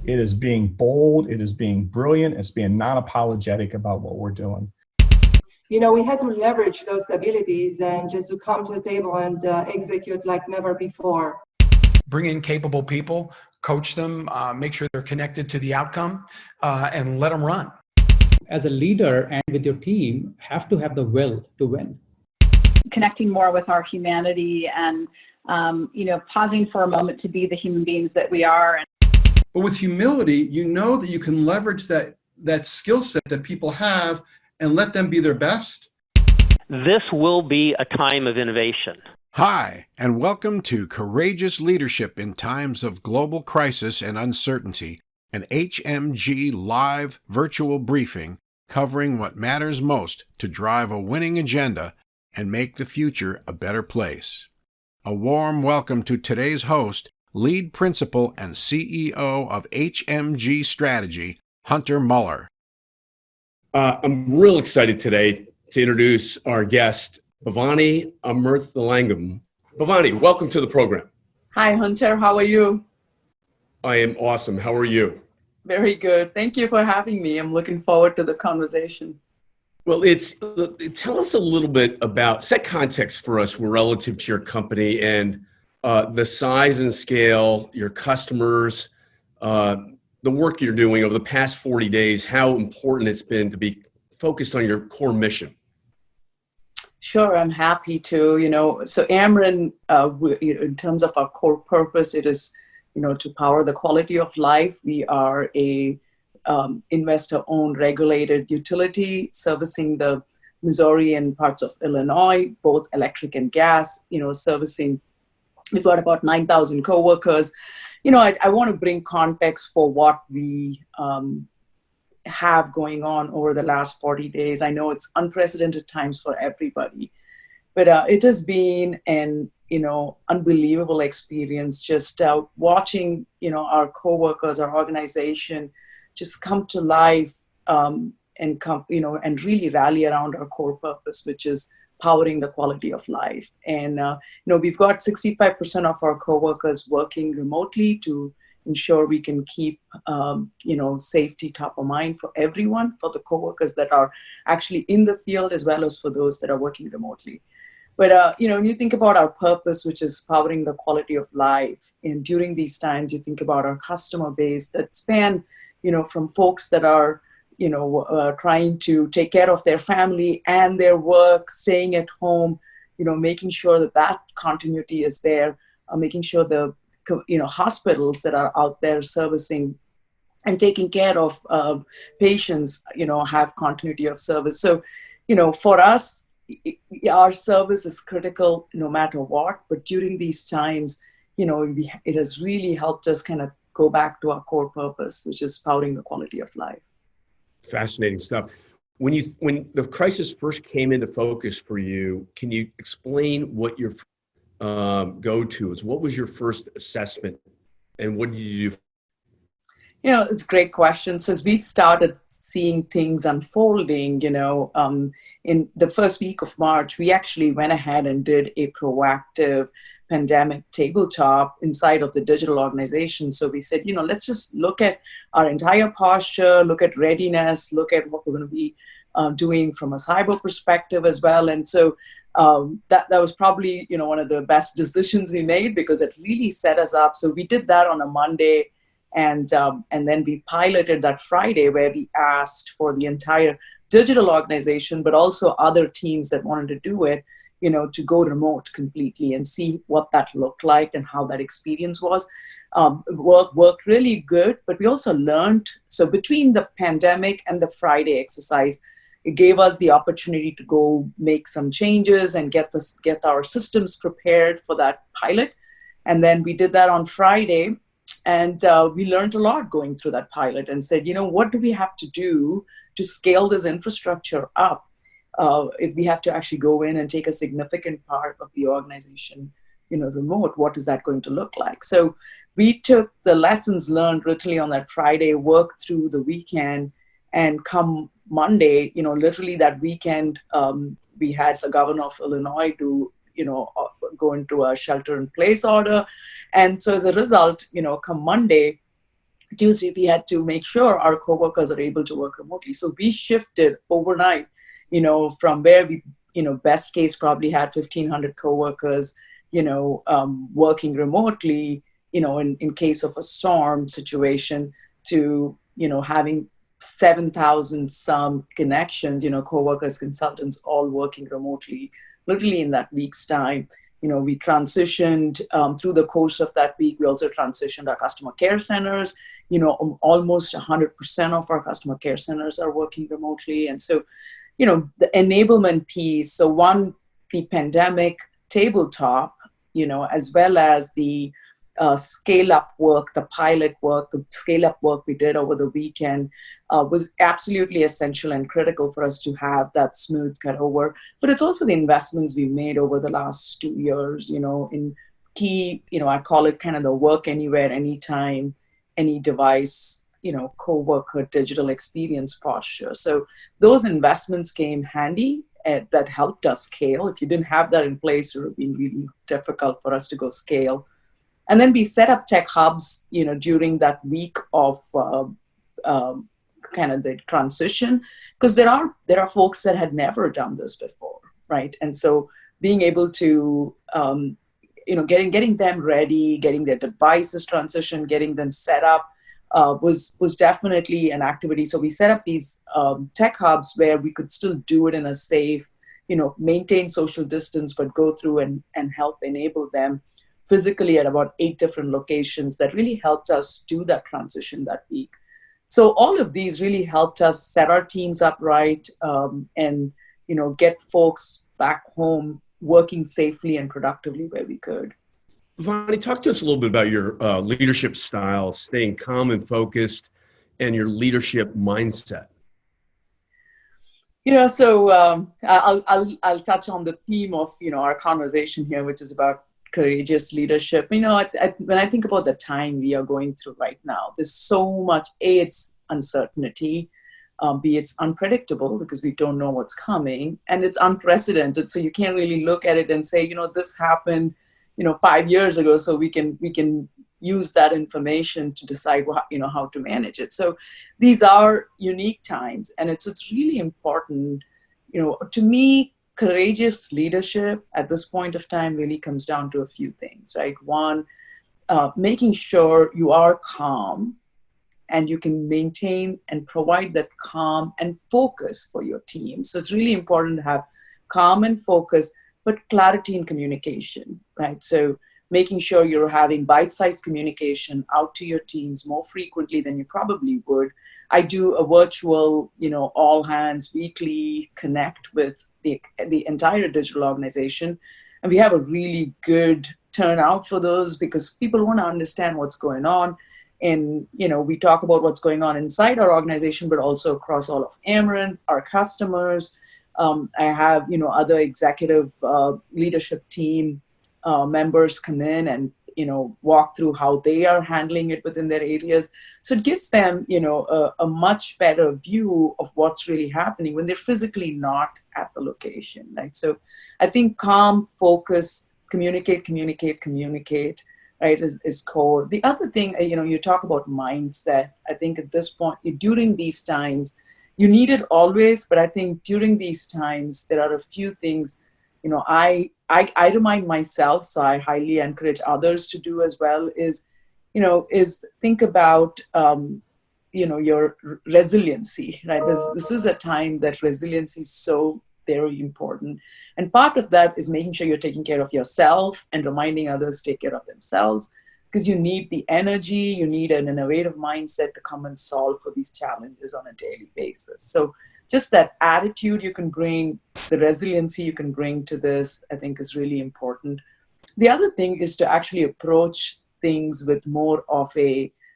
It is being bold. It is being brilliant. It's being non-apologetic about what we're doing. We had to leverage those abilities and just to come to the table and execute like never before. Bring in capable people, coach them, make sure they're connected to the outcome, and let them run. As a leader and with your team, have to have the will to win. Connecting more with our humanity and, pausing for a moment to be the human beings that we are. But with humility, you know that you can leverage that skill set that people have and let them be their best. This will be a time of innovation. Hi, and welcome to Courageous Leadership in Times of Global Crisis and Uncertainty, an HMG live virtual briefing covering what matters most to drive a winning agenda and make the future a better place. A warm welcome to today's host, Lead Principal and CEO of HMG Strategy, Hunter Muller. I'm real excited today to introduce our guest, Bhavani Amirthalingam. Bhavani, welcome to the program. Hi, Hunter. How are you? I am awesome. How are you? Very good. Thank you for having me. I'm looking forward to the conversation. Well, tell us a little bit about, set context for us relative to your company and the size and scale, your customers, the work you're doing over the past 40 days, how important it's been to be focused on your core mission. Sure, I'm happy to. So Amarin, in terms of our core purpose, it is, to power the quality of life. We are a investor-owned regulated utility servicing the Missouri and parts of Illinois, both electric and gas, servicing. We've got about 9,000 coworkers. I want to bring context for what we have going on over the last 40 days. I know it's unprecedented times for everybody, but it has been an unbelievable experience just watching our coworkers, our organization just come to life and come and really rally around our core purpose, which is powering the quality of life. And we've got 65% of our coworkers working remotely to ensure we can keep safety top of mind for everyone, for the coworkers that are actually in the field as well as for those that are working remotely. But when you think about our purpose, which is powering the quality of life, and during these times you think about our customer base that span from folks that are trying to take care of their family and their work, staying at home, making sure that continuity is there, making sure the hospitals that are out there servicing and taking care of patients, have continuity of service. So, for us, our service is critical no matter what, but during these times, it has really helped us kind of go back to our core purpose, which is powering the quality of life. Fascinating stuff. When the crisis first came into focus for you, can you explain what your go-to is? What was your first assessment and what did you do? It's a great question. So as we started seeing things unfolding, in the first week of March, we actually went ahead and did a proactive pandemic tabletop inside of the digital organization. So we said, let's just look at our entire posture, look at readiness, look at what we're going to be doing from a cyber perspective as well. And so that was probably, one of the best decisions we made because it really set us up. So we did that on a Monday and then we piloted that Friday where we asked for the entire digital organization, but also other teams that wanted to do it, to go remote completely and see what that looked like and how that experience was. Worked really good, but we also learned. So between the pandemic and the Friday exercise, it gave us the opportunity to go make some changes and get our systems prepared for that pilot. And then we did that on Friday, and we learned a lot going through that pilot and said, what do we have to do to scale this infrastructure up? If we have to actually go in and take a significant part of the organization, remote, what is that going to look like? So we took the lessons learned literally on that Friday, worked through the weekend, and come Monday, literally that weekend, we had the governor of Illinois to, go into a shelter-in-place order. And so as a result, come Monday, Tuesday, we had to make sure our coworkers are able to work remotely. So we shifted overnight, from where we, best case probably had 1,500 coworkers, working remotely, in case of a storm situation, to, having 7,000 some connections, coworkers, consultants, all working remotely, literally in that week's time. We transitioned through the course of that week. We also transitioned our customer care centers. Almost 100% of our customer care centers are working remotely. And so, the enablement piece. So one, the pandemic tabletop, as well as the scale-up work, the pilot work, the scale-up work we did over the weekend was absolutely essential and critical for us to have that smooth cutover. But it's also the investments we made over the last 2 years, in key, I call it kind of the work anywhere, anytime, any device, co-worker digital experience posture. So those investments came handy. That helped us scale. If you didn't have that in place, it would have been really difficult for us to go scale. And then we set up tech hubs, during that week of kind of the transition, because there are folks that had never done this before, right? And so being able to, getting them ready, getting their devices transitioned, getting them set up was definitely an activity. So we set up these tech hubs where we could still do it in a safe, maintain social distance, but go through and help enable them physically at about 8 different locations that really helped us do that transition that week. So all of these really helped us set our teams up right, and get folks back home working safely and productively where we could. Vani, talk to us a little bit about your leadership style, staying calm and focused, and your leadership mindset. So I'll touch on the theme of our conversation here, which is about courageous leadership. When I think about the time we are going through right now, there's so much. It's uncertainty, B, it's unpredictable because we don't know what's coming, and it's unprecedented. So you can't really look at it and say, this happened, 5 years ago, so we can use that information to decide how to manage it. So these are unique times, and it's really important. To me, courageous leadership at this point of time really comes down to a few things, right? One, making sure you are calm and you can maintain and provide that calm and focus for your team. So it's really important to have calm and focus, but clarity in communication, right? So making sure you're having bite-sized communication out to your teams more frequently than you probably would. I do a virtual, all hands weekly connect with the entire digital organization. And we have a really good turnout for those because people want to understand what's going on. And, we talk about what's going on inside our organization, but also across all of Amarin, our customers. I have, other executive leadership team members come in and, walk through how they are handling it within their areas. So it gives them, a much better view of what's really happening when they're physically not at the location, right? So I think calm, focus, communicate, right, is core. The other thing, you talk about mindset. I think at this point, during these times, you need it always, but I think during these times, there are a few things, I remind myself, so I highly encourage others to do as well, is think about, your resiliency, right? This is a time that resiliency is so very important. And part of that is making sure you're taking care of yourself and reminding others to take care of themselves, because you need the energy, you need an innovative mindset to come and solve for these challenges on a daily basis. So just that attitude you can bring, the resiliency you can bring to this, I think is really important. The other thing is to actually approach things with more of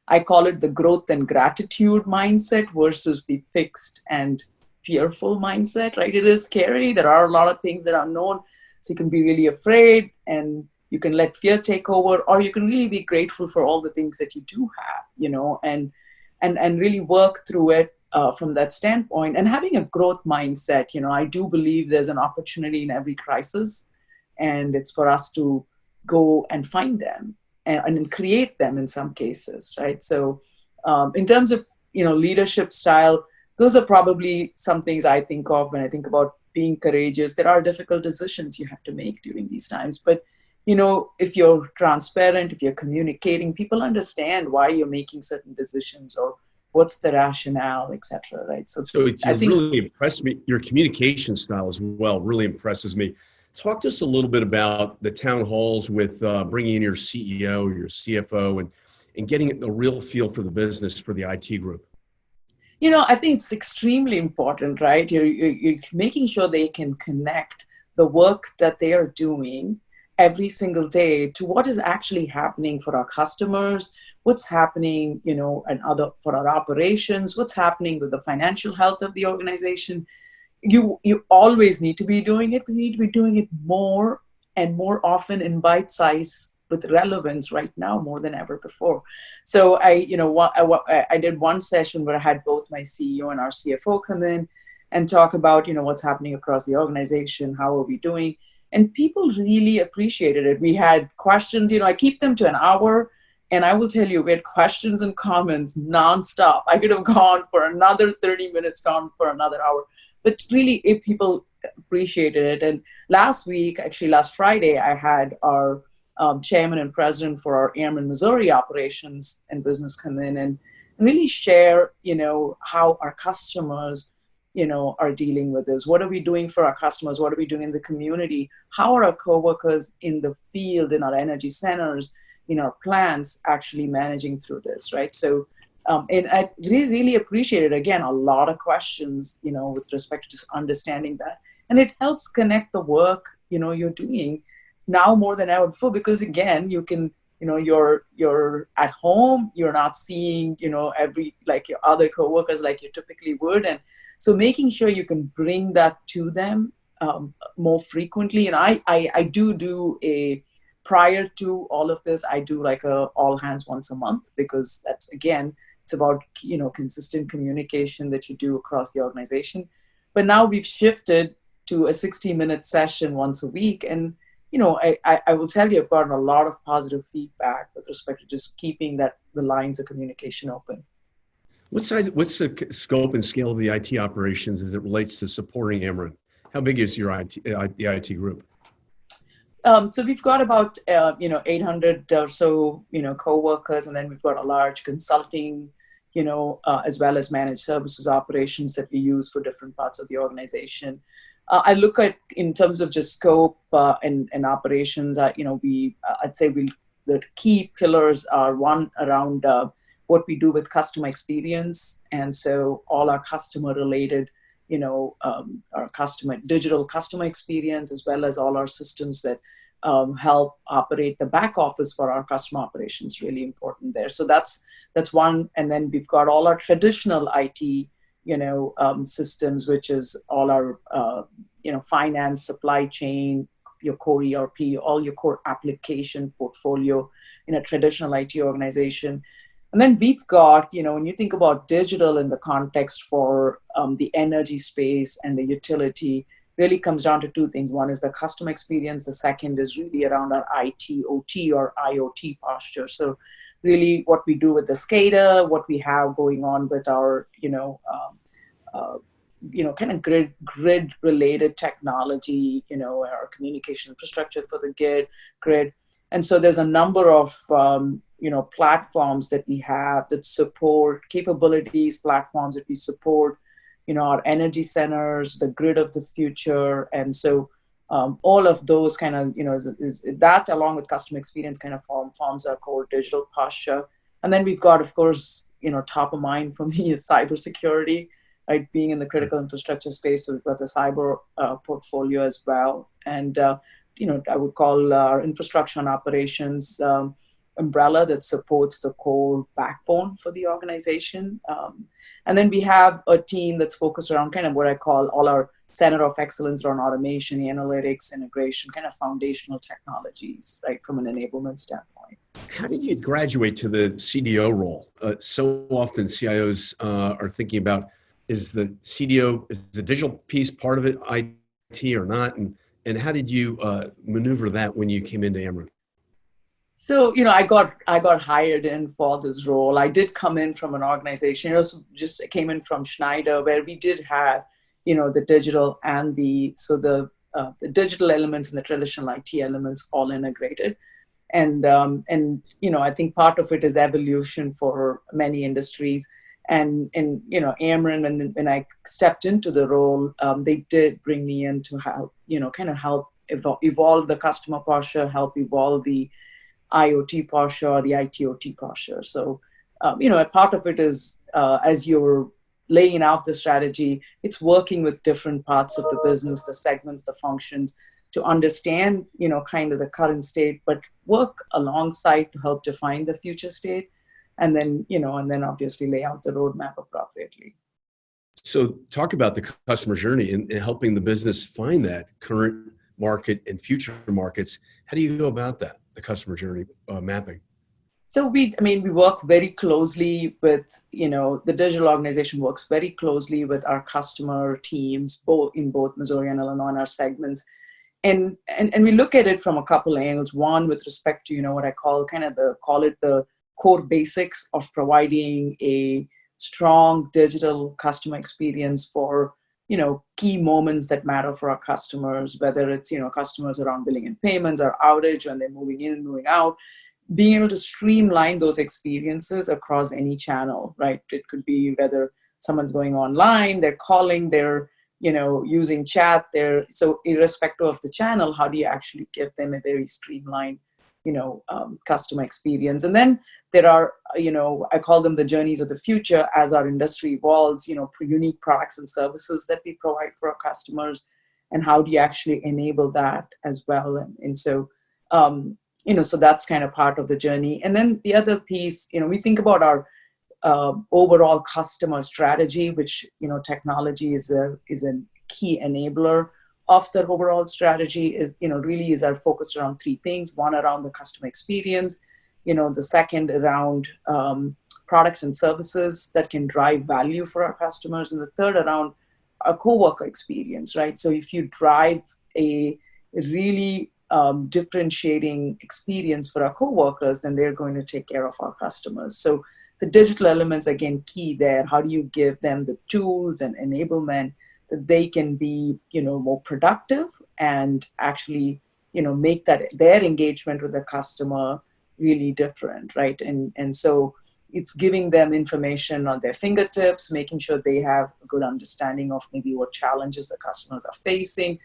I call it the growth and gratitude mindset versus the fixed and fearful mindset, right? It is scary. There are a lot of things that are known. So you can be really afraid and you can let fear take over, or you can really be grateful for all the things that you do have, and really work through it from that standpoint. And having a growth mindset, I do believe there's an opportunity in every crisis, and it's for us to go and find them and create them in some cases, right? So In terms of, leadership style, those are probably some things I think of when I think about being courageous. There are difficult decisions you have to make during these times, but if you're transparent, if you're communicating, people understand why you're making certain decisions or what's the rationale, etc. Right? So it I think really impressed me. Your communication style as well really impresses me. Talk to us a little bit about the town halls with bringing in your CEO, your CFO, and getting a real feel for the business for the IT group. I think it's extremely important, right? You're making sure they can connect the work that they are doing every single day to what is actually happening for our customers, what's happening, for our operations, what's happening with the financial health of the organization. You always need to be doing it. We need to be doing it more and more often in bite size with relevance right now more than ever before. So I did one session where I had both my CEO and our CFO come in and talk about, what's happening across the organization, how are we doing? And people really appreciated it. We had questions, I keep them to an hour, and I will tell you, we had questions and comments nonstop. I could have gone for another 30 minutes, gone for another hour, but really people appreciated it. And last Friday, I had our chairman and president for our Ameren, Missouri operations and business come in and really share, how our customers, are dealing with this. What are we doing for our customers? What are we doing in the community? How are our coworkers in the field, in our energy centers, in our plants actually managing through this, right? So, and I really appreciated, again, a lot of questions, with respect to just understanding that. And it helps connect the work, you're doing now more than ever before, because again, you can, you're at home, you're not seeing, like your other coworkers like you typically would. And so making sure you can bring that to them more frequently. And I do prior to all of this, I do like a all hands once a month, because that's, again, it's about, consistent communication that you do across the organization. But now we've shifted to a 60-minute session once a week. And, I will tell you, I've gotten a lot of positive feedback with respect to just keeping the lines of communication open. What's the scope and scale of the IT operations as it relates to supporting Ameren? How big is your the IT group? So we've got about 800 or so co-workers, and then we've got a large consulting, as well as managed services operations that we use for different parts of the organization. I look at, in terms of just scope and operations, I'd say the key pillars are one around what we do with customer experience, and so all our customer related, our digital customer experience, as well as all our systems that help operate the back office for our customer operations, really important there. So that's one. And then we've got all our traditional IT, systems, which is all our, finance, supply chain, your core ERP, all your core application portfolio in a traditional IT organization. And then we've got, when you think about digital in the context for the energy space and the utility, really comes down to two things. One is the customer experience. The second is really around our IT, OT, or IoT posture. So really what we do with the SCADA, what we have going on with our, kind of grid related technology, our communication infrastructure for the grid. And so there's a number of, platforms that we have that support capabilities, platforms that we support, our energy centers, the grid of the future. And so all of those kind of, is that along with customer experience kind of forms our core digital posture. And then we've got, of course, top of mind for me is cybersecurity, right? Being in the critical infrastructure space. So we've got the cyber portfolio as well. And, I would call our infrastructure and operations umbrella that supports the core backbone for the organization. And then we have a team that's focused around kind of what I call all our center of excellence around automation, analytics, integration, kind of foundational technologies, right, from an enablement standpoint. How did you graduate to the CDO role? So often CIOs are thinking about, is the CDO, is the digital piece part of it, IT or not? And how did you maneuver that when you came into Ameren? So, I got hired in for this role. I did come in from an organization, just came in from Schneider, where we did have, the digital and the digital elements and the traditional IT elements all integrated. And I think part of it is evolution for many industries. And Ameren, when I stepped into the role, they did bring me in to help, kind of help evolve the customer posture, help evolve the IoT posture or the ITOT posture. So, a part of it is as you're laying out the strategy, it's working with different parts of the business, the segments, the functions, to understand, kind of the current state, but work alongside to help define the future state. And then, obviously lay out the roadmap appropriately. So talk about the customer journey and helping the business find that current market and future markets. How do you go about that, the customer journey mapping? So we work very closely with, the digital organization works very closely with our customer teams, both Missouri and Illinois in our segments. And we look at it from a couple of angles. One, with respect to, what I call the core basics of providing a strong digital customer experience for, key moments that matter for our customers, whether it's, customers around billing and payments or outage when they're moving in and moving out, being able to streamline those experiences across any channel, right? It could be whether someone's going online, they're calling, they're, using chat, so irrespective of the channel, how do you actually give them a very streamlined, customer experience? And then there are, I call them the journeys of the future as our industry evolves, unique products and services that we provide for our customers, and how do you actually enable that as well? And so, so that's kind of part of the journey. And then the other piece, we think about our overall customer strategy, which, technology is a key enabler of the overall strategy. Is really is our focus around three things. One, around the customer experience, the second around products and services that can drive value for our customers, and the third around a coworker experience, right? So if you drive a really differentiating experience for our coworkers, then they're going to take care of our customers. So the digital elements, again, key there. How do you give them the tools and enablement that they can be, more productive and actually, make that their engagement with the customer really different, right? And so it's giving them information on their fingertips, making sure they have a good understanding of maybe what challenges the customers are facing,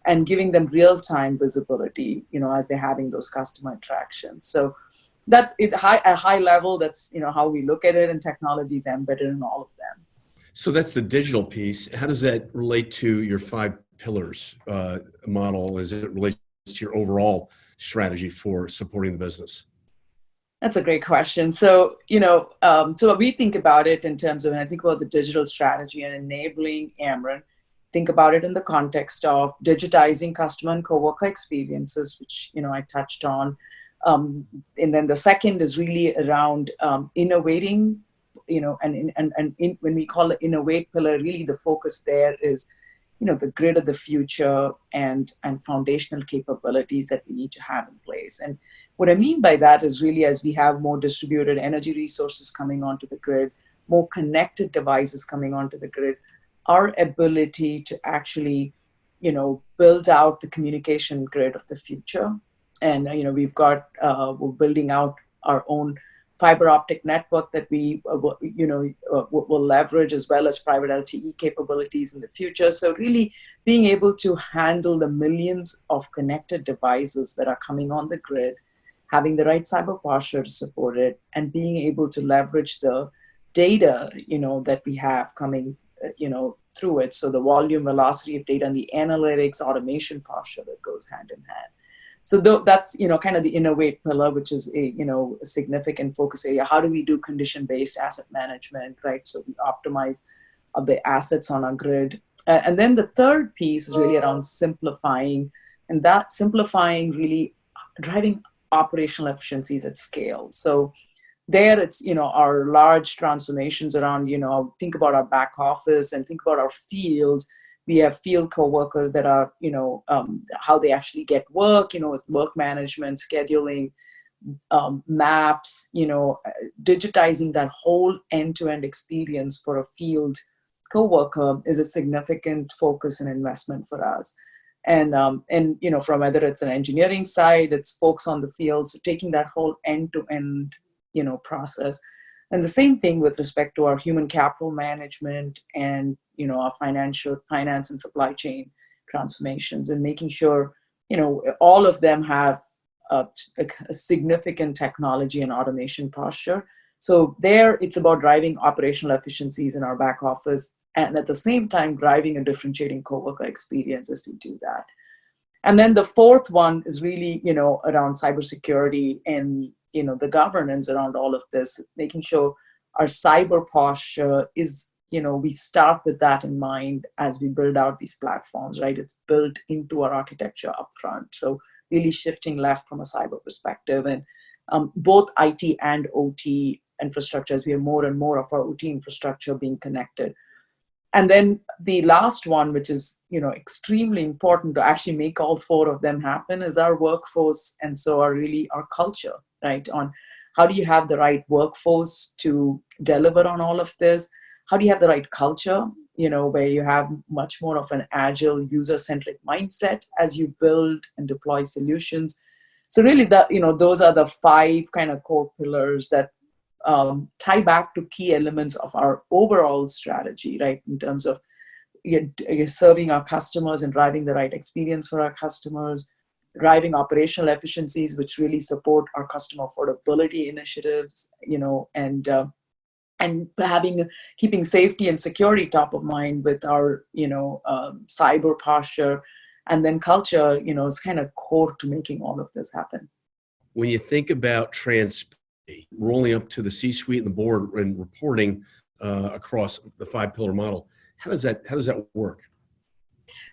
and giving them real-time visibility, as they're having those customer interactions. So that's it, at high level. That's how we look at it, and technology is embedded in all of them. So that's the digital piece. How does that relate to your 5 pillars model as it relates to your overall strategy for supporting the business? That's a great question. So, so we think about it in terms of, and I think about the digital strategy and enabling Ameren, think about it in the context of digitizing customer and coworker experiences, which, I touched on. And then the second is really around innovating, and when we call it innovate pillar, really the focus there is, the grid of the future and foundational capabilities that we need to have in place. And what I mean by that is really, as we have more distributed energy resources coming onto the grid, more connected devices coming onto the grid, our ability to actually, build out the communication grid of the future. And, we're building out our own fiber optic network that we, will leverage, as well as private LTE capabilities in the future. So really being able to handle the millions of connected devices that are coming on the grid, having the right cyber posture to support it, and being able to leverage the data, that we have coming, through it. So the volume, velocity of data, and the analytics, automation posture that goes hand in hand. So that's, kind of the innovate pillar, which is a significant focus area. How do we do condition-based asset management, right? So we optimize the assets on our grid. And then the third piece is really around simplifying, and that simplifying really driving operational efficiencies at scale. So there it's, our large transformations around, think about our back office and think about our fields. We have field coworkers that are, how they actually get work, with work management, scheduling. maps, digitizing that whole end-to-end experience for a field coworker is a significant focus and investment for us. And from whether it's an engineering side, it's folks on the field, so taking that whole end-to-end, process. And the same thing with respect to our human capital management and, our finance and supply chain transformations, and making sure, all of them have a significant technology and automation posture. So there, it's about driving operational efficiencies in our back office, and at the same time, driving a differentiating coworker experience as we do that. And then the fourth one is really, around cybersecurity and, the governance around all of this, making sure our cyber posture is, we start with that in mind as we build out these platforms, right? It's built into our architecture upfront. So really shifting left from a cyber perspective, and both IT and OT infrastructure, as we have more and more of our OT infrastructure being connected. And then the last one, which is, extremely important to actually make all four of them happen, is our workforce. And so our culture, right? On how do you have the right workforce to deliver on all of this? How do you have the right culture, where you have much more of an agile, user-centric mindset as you build and deploy solutions? So really those are the 5 kind of core pillars that tie back to key elements of our overall strategy, right? In terms of serving our customers and driving the right experience for our customers, driving operational efficiencies, which really support our customer affordability initiatives, and keeping safety and security top of mind with our, cyber posture. And then culture, is kind of core to making all of this happen. When you think about transparency, rolling up to the C-suite and the board and reporting across the 5-pillar model, how does that work?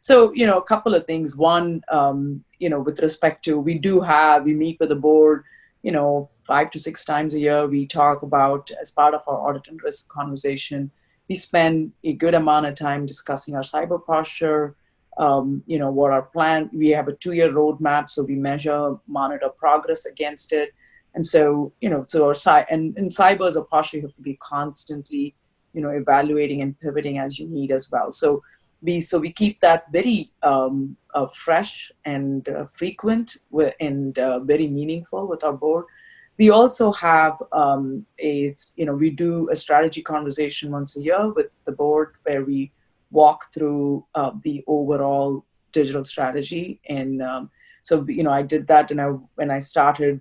So, a couple of things. One, with respect to, we meet with the board, 5 to 6 times a year. We talk about, as part of our audit and risk conversation, we spend a good amount of time discussing our cyber posture, what our plan, we have a 2-year roadmap, so we monitor progress against it. And so, so in cyber as a posture, you have to be constantly, evaluating and pivoting as you need as well. So we keep that very fresh and frequent and very meaningful with our board. We also have we do a strategy conversation once a year with the board where we walk through the overall digital strategy. And so, I did that when I started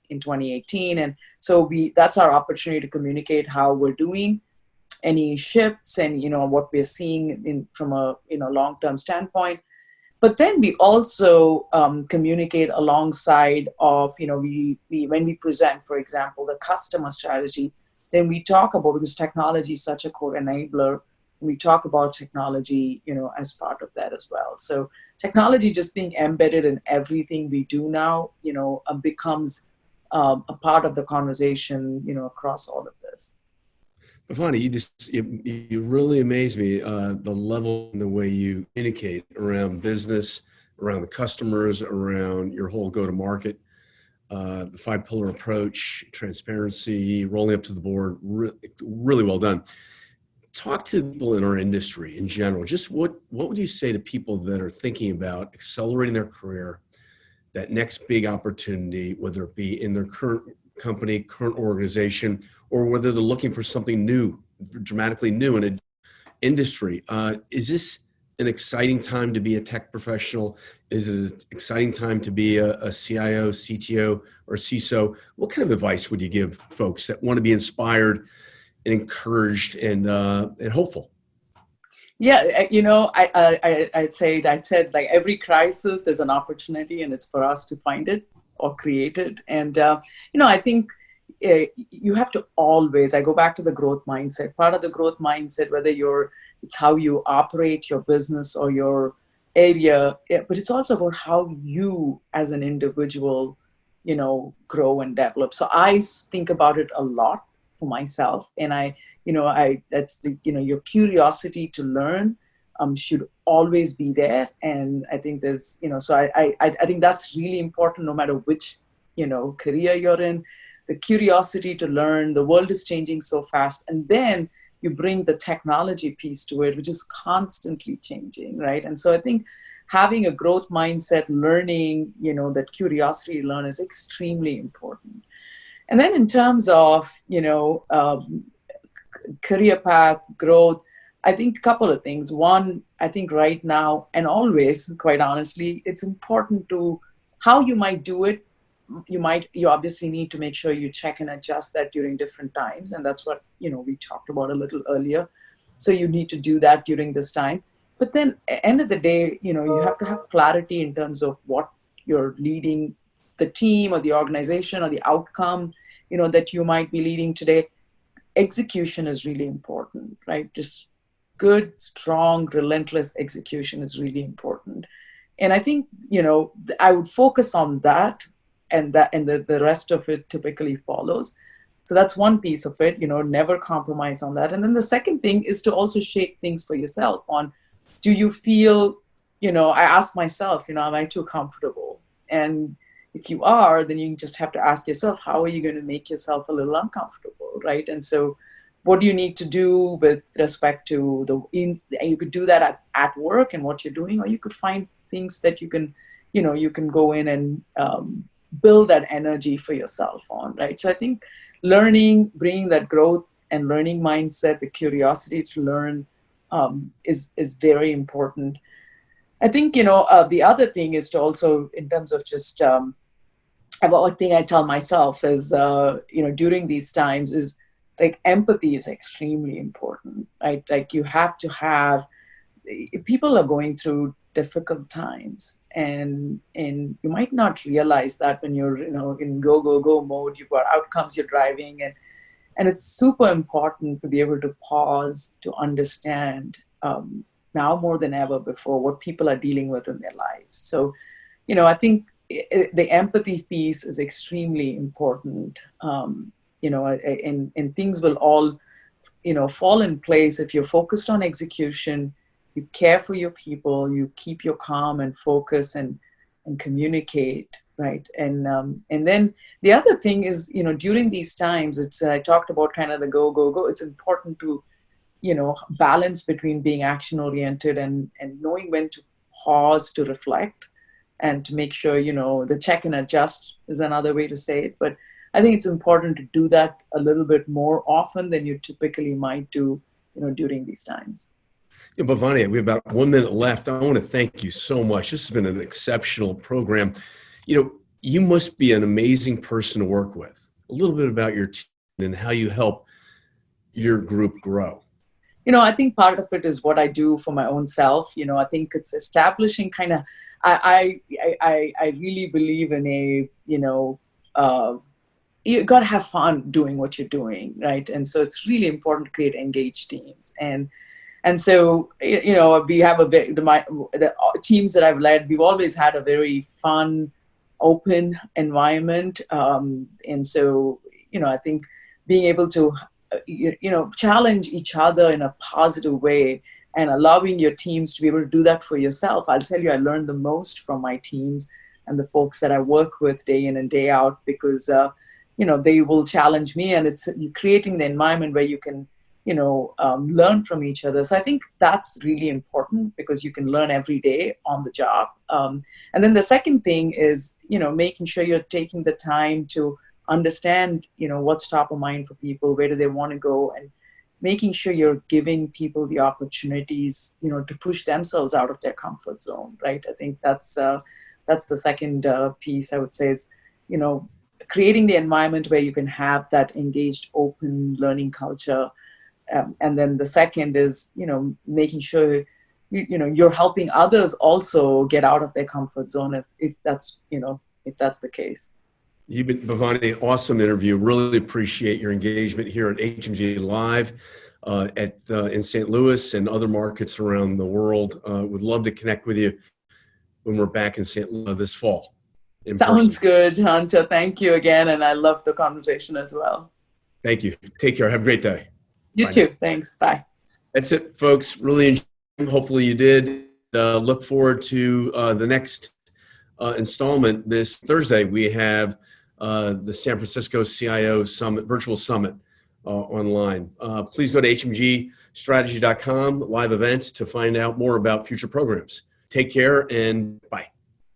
in 2018. And so that's our opportunity to communicate how we're doing, any shifts, and what we're seeing from a long-term standpoint. But then we also communicate alongside of when we present, for example, the customer strategy, then we talk about, because technology is such a core enabler, we talk about technology as part of that as well. So technology just being embedded in everything we do now becomes a part of the conversation across all of this. Bhavani, you really amaze me, the level and the way you communicate around business, around the customers, around your whole go-to-market, the 5-pillar approach, transparency, rolling up to the board, really well done. Talk to people in our industry in general. Just what would you say to people that are thinking about accelerating their career, that next big opportunity, whether it be in their current company, current organization, or whether they're looking for something new, dramatically new in an industry? Is this an exciting time to be a tech professional? Is it an exciting time to be a CIO, CTO, or CISO? What kind of advice would you give folks that want to be inspired and encouraged and hopeful? Yeah, I said like every crisis, there's an opportunity, and it's for us to find it or create it. And, I think you have to always, I go back to the growth mindset. Part of the growth mindset, whether it's how you operate your business or your area, but it's also about how you as an individual, grow and develop. So I think about it a lot for myself, and that's your curiosity to learn should always be there. And I think there's, so I think that's really important no matter which career you're in, the curiosity to learn. The world is changing so fast. And then you bring the technology piece to it, which is constantly changing, right? And so I think having a growth mindset, learning, that curiosity to learn is extremely important. And then in terms of, career path, growth, I think a couple of things. One, I think right now and always, quite honestly, it's important to how you might do it. You obviously need to make sure you check and adjust that during different times. And that's what, we talked about a little earlier. So you need to do that during this time. But then at the end of the day, you have to have clarity in terms of what you're leading, the team or the organization or the outcome, that you might be leading today. Execution is really important, right? Just good, strong, relentless execution is really important. And I think, I would focus on that, and the rest of it typically follows. So that's one piece of it, never compromise on that. And then the second thing is to also shape things for yourself on, do you feel, I ask myself, am I too comfortable? And if you are, then you just have to ask yourself, how are you going to make yourself a little uncomfortable, right? And so what do you need to do with respect to you could do that at work and what you're doing, or you could find things that you can go in and build that energy for yourself on, right? So I think learning, bringing that growth and learning mindset, the curiosity to learn is very important. I think, the other thing is to also, in terms of just, one thing I tell myself is, during these times is like empathy is extremely important, right? Like you have to have, people are going through difficult times, and you might not realize that when you're, in go mode, you've got outcomes, you're driving, and it's super important to be able to pause, to understand, now more than ever before, what people are dealing with in their lives. So, I think the empathy piece is extremely important, and things will all, fall in place if you're focused on execution, you care for your people, you keep your calm and focus and communicate, right? And then the other thing is, during these times, I talked about kind of the go. It's important to, balance between being action-oriented and knowing when to pause to reflect and to make sure, the check and adjust is another way to say it. But I think it's important to do that a little bit more often than you typically might do, during these times. Yeah, Bhavani, we have about 1 minute left. I want to thank you so much. This has been an exceptional program. You must be an amazing person to work with. A little bit about your team and how you help your group grow. I think part of it is what I do for my own self. I think it's establishing kind of, I really believe in a, you got to have fun doing what you're doing, right? And so it's really important to create engaged teams. And so, we have the teams that I've led, we've always had a very fun, open environment. And so, I think being able to, challenge each other in a positive way and allowing your teams to be able to do that for yourself. I'll tell you, I learned the most from my teams and the folks that I work with day in and day out, because, they will challenge me, and it's creating the environment where you can, learn from each other. So I think that's really important, because you can learn every day on the job. And then the second thing is, making sure you're taking the time to understand, what's top of mind for people, where do they want to go, and making sure you're giving people the opportunities, to push themselves out of their comfort zone, right? I think that's the second piece I would say is, creating the environment where you can have that engaged, open learning culture. And then the second is, making sure, you're helping others also get out of their comfort zone if that's the case. You've been, Bhavani, awesome interview. Really appreciate your engagement here at HMG Live in St. Louis and other markets around the world. Would love to connect with you when we're back in St. Louis this fall. Sounds good, Hunter. Thank you again. And I love the conversation as well. Thank you. Take care. Have a great day. You too. Thanks. Bye. That's it, folks. Really enjoyed. Hopefully you did. Look forward to the next installment this Thursday. We have the San Francisco CIO Summit, Virtual Summit online. Please go to hmgstrategy.com, live events, to find out more about future programs. Take care and bye.